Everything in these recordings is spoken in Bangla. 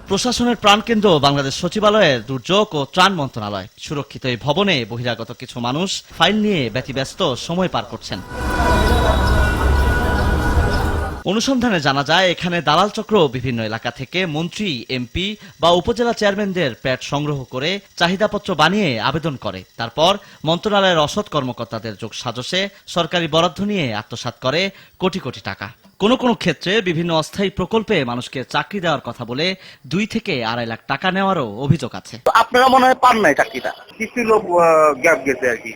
প্রশাসনের প্রাণকেন্দ্র বাংলাদেশ সচিবালয়ের দুর্যোগ ও ত্রাণ মন্ত্রণালয়। সুরক্ষিত এই ভবনে বহিরাগত কিছু মানুষ ফাইল নিয়ে ব্যতিব্যস্ত সময় পার করছেন। অনুসন্ধানে জানা যায়, এখানে দালাল চক্র বিভিন্ন এলাকা থেকে মন্ত্রী, এমপি বা উপজেলা চেয়ারম্যানদের প্যাড সংগ্রহ করে চাহিদাপত্র বানিয়ে আবেদন করে। তারপর মন্ত্রণালয়ের অসৎ কর্মকর্তাদের যোগ সাজসে সরকারি বরাদ্দ নিয়ে আত্মসাৎ করে কোটি কোটি টাকা। কোনো কোনো ক্ষেত্রে বিভিন্ন অস্থায়ী প্রকল্পে মানুষকে চাকরি দেওয়ার কথা বলে 2 থেকে 2.5 লাখ টাকা নেওয়ারও অভিযোগ আছে। আপনারা মনে হয় পান নাই চাকরিটা? কিছু লোক গ্যাপ গেছে আর কি,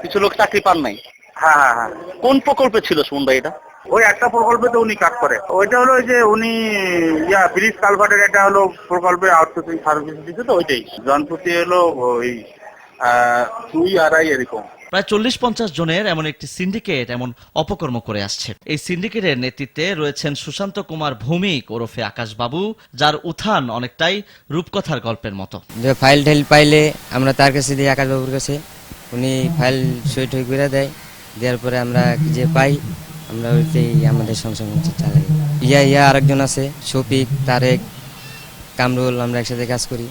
কিছু লোক চাকরি পান নাই। হ্যাঁ হ্যাঁ হ্যাঁ। কোন প্রকল্পে ছিল সুমন ভাই এটা? ওই একটা প্রকল্পে তো উনি কাজ করে, ওইটা হলো যে উনি ব্রিজ কালভার্টের একটা হলো প্রকল্পে আউটসোর্সিং সার্ভিস দিচ্ছে, তো ওইটাই জনপ্রতি হলো ওই 2-2.5 এরকম। প্রায় 40-50 জনের এমন একটি সিন্ডিকেট এমন অপকর্ম করে আসছে। এই সিন্ডিকেটের নেতৃত্বে রয়েছেন সুশান্ত কুমার ভৌমিক ওরফে আকাশবাবু, যার উত্থান অনেকটাই রূপকথার গল্পের মতো। যে ফাইল টাইল পাইলে আমরা তার কাছে দিই, আকাশবাবুর কাছে। উনি ফাইল সই টই করে দেয়, দেওয়ার পরে আমরা যে পাই আমরা ওইতেই আমাদের সংসার চালাই। আরেকজন আছে শফিক, তারেক, কামরুল, আমরা একসাথে কাজ করি।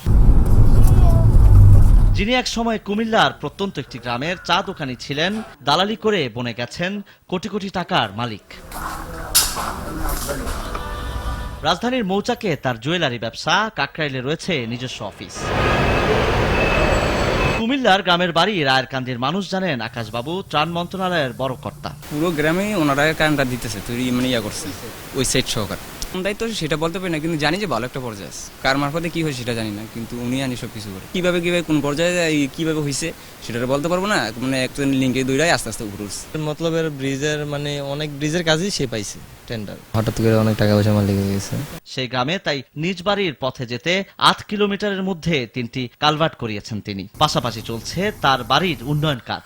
যিনি এক সময় কুমিল্লার প্রত্যন্ত একটি গ্রামের চা দোকানি ছিলেন, দালালি করে বনে গেছেন কোটি কোটি টাকার মালিক। রাজধানীর মৌচাকে তার জুয়েলারি ব্যবসা, কাকরাইলে রয়েছে নিজস্ব অফিস। কুমিল্লার গ্রামের বাড়ি রায়েরকান্দির মানুষ জানেন, আকাশবাবু ত্রাণ মন্ত্রণালয়ের বড় কর্তা। পুরো গ্রামে ওনারা কারেন্টটা দিতেছে, তৈরি মানে করছে ওই সেট সহকার দায়িত্ব সেটা বলতে পারি না, কিন্তু জানি যে ভালো একটা পর্যায়ে আছে। কার মারফতে কি হয় সেটা জানি না, কিন্তু উনি জানি সব কিছু করে। কিভাবে কোন পর্যায়ে কিভাবে হয়েছে সেটা বলতে পারবো না, মানে একজন লিঙ্কে দৌড়ায় আস্তে আস্তে উপরে উঠছে। মতলবের ব্রিজের মানে অনেক ব্রিজের কাজই সে পাইছে টেন্ডার, হঠাৎ করে অনেক টাকা পয়সা মালিক হয়ে গেছে সেই গ্রামে। তাই নিজ বাড়ির পথে যেতে 8 কিলোমিটারের মধ্যে 3টি কালভার্ট করিয়েছেন তিনি। পাশাপাশি চলছে তার বাড়ির উন্নয়ন কাজ।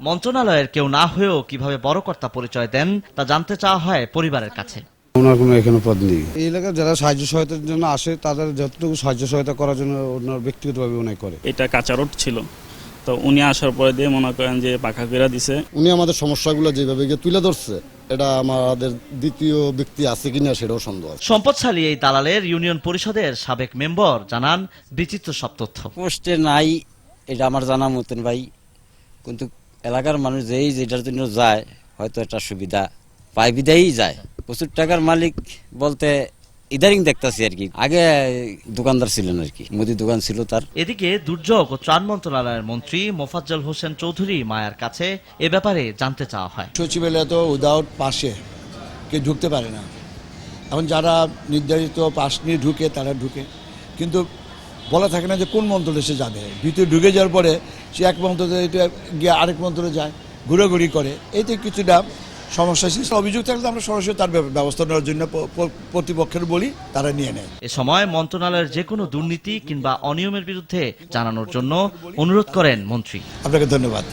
মন্ত্রণালয়ের কেউ না হয়েও কিভাবে বড় কর্তা পরিচয় দেন তা জানতে চাওয়া হয় পরিবারের কাছে। ওনার কোনো এখানে পদ নেই। এই এলাকার যারা সাহায্য সহায়তার জন্য আসে তাদের যতটুকু সাহায্য সহায়তা করার জন্য ওনার ব্যক্তিগতভাবে উনি করে। এটা কাঁচা রোড ছিল, তো উনি আসার পরে দিয়ে মনে করেন যে পাখা ফেরা দিছে। উনি আমাদের সমস্যাগুলো যেভাবে তুলে ধরছে, এটা আমাদের দ্বিতীয় ব্যক্তি আছে কিনা সেটাও সন্দেহ আছে। সম্পদশালী এই দালালের ইউনিয়ন পরিষদের সাবেক মেম্বার জানান বিচিত্র সব তথ্য। পোস্টে নাই এটা আমার জানা মতন ভাই, কিন্তু এলাকার মানুষ যেটার জন্য যায় হয়তো একটা সুবিধা পায় বিদায়ই যায়। প্রচুর টাকার মালিক বলতে ইদারিং দেখতেছি আর কি, আগে দোকানদার ছিলেন আর কি, মুদি দোকান ছিল তার। এদিকে দুর্যোগ ও ত্রাণ মন্ত্রণালয়ের মন্ত্রী মোফাজ্জল হোসেন চৌধুরী মায়ার কাছে এ ব্যাপারে জানতে চাওয়া হয়। সচিবালয় তো উইদাউট পাশে কেউ ঢুকতে পারে না। এখন যারা নির্ধারিত পাশ নিয়ে ঢুকে তারা ঢুকে, কিন্তু বলা থাকে না যে কোন মন্ত্রণে সে যাবে। ভিতরে ঢুকে যাওয়ার পরে সে এক মন্ত্রণে গিয়ে আরেক মন্ত্রণে যায়, ঘুরাঘুরি করে, এতে কিছুটা সমস্যা ছিল। অভিযোগ থাকলে আমরা সরাসরি তার ব্যবস্থা নেওয়ার জন্য প্রতিপক্ষের বলি, তারা নিয়ে নেয়। এ সময় মন্ত্রণালয়ের যে কোনো দুর্নীতি কিংবা অনিয়মের বিরুদ্ধে জানানোর জন্য অনুরোধ করেন মন্ত্রী। আপনাকে ধন্যবাদ।